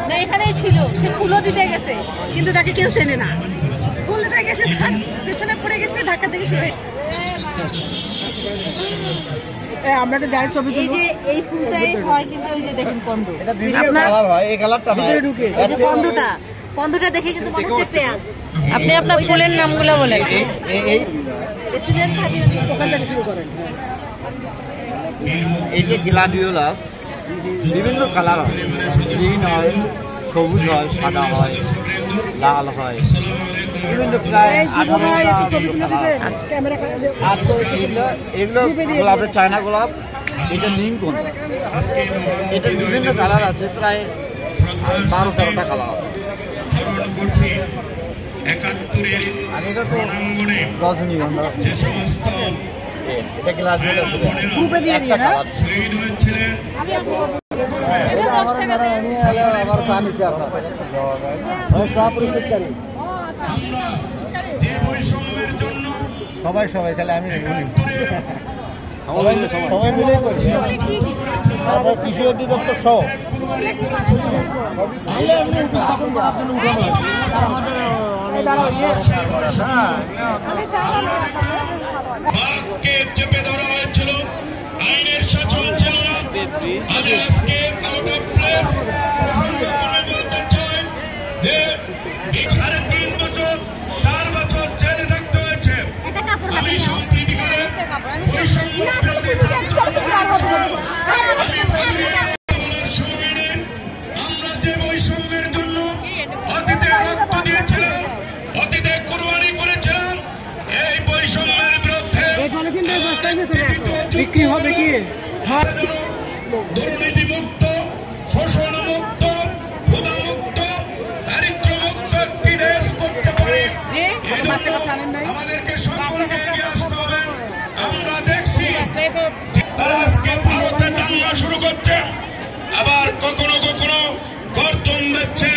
না এখানেই ছিল, সে ফুলও দিতে গেছে কিন্তু তাকে কেউ চেনে না। ফুল দিতে গেছে, পেছনে পড়ে গেছে, ধাক্কা থেকে শুরু। আমরা তো যাই ছবি তুলবো। এই ফুলটাই হয় কিন্তু ওই যে দেখেন কন্দ, এটা বিভিন্ন কালার হয়। এই কালারটা না, এই যে কন্দটা, কন্দটা দেখে কিন্তু মনে হচ্ছে পেঁয়াজ। আপনি আপনার ফুলের নামগুলো বলেন। এই প্রেসিডেন্ট খাদি ওখান থেকে শুরু করেন। এইটা গ্লাডিওলাস, বিভিন্ন কালার হয়, গ্রিন হয়, সবুজ হয়, সাদা হয়, লাল হয়, বিভিন্ন প্রায় 18টা। এগুলো গোলাপের চায়না গোলাপ, এটা লিঙ্কন, এটা বিভিন্ন কালার আছে, প্রায় 12-13টা কালার আছে। আর এটা তো রজনীগন্ধা, এটা গ্লাডিওলাস। সবাই সবাই খালি আমি সবাই মিলেই করি। তারপর কৃষি অধিদপ্তর সহ উপস্থাপন করার জন্য চেপে ধরা হয়েছিল, আইনের শাসন ছিল না। আজকে আউট অফ প্লেস বলতে চাই যে 3.5 বছর 4 বছর জেলে থাকতে হয়েছে। আমি সম্প্রীতি করে আমরা যে বৈষম্যের জন্য অতীতে রক্ত দিয়েছিলাম, অতীতে কোরবানি করেছিলাম, এই বৈষম্যের বিরুদ্ধে বিক্রি হবে কি দুর্নীতি মুক্ত, শোষণ মুক্ত, ক্ষুধা মুক্ত, দারিদ্র মুক্ত একটি দেশ করতে পারি। আমাদেরকে সকলকে এগিয়ে আসতে হবে। আমরা দেখছি তারা আজকে ভারতে দাঙ্গা শুরু করছে, আবার কখনো কখনো গর্জন দিচ্ছে।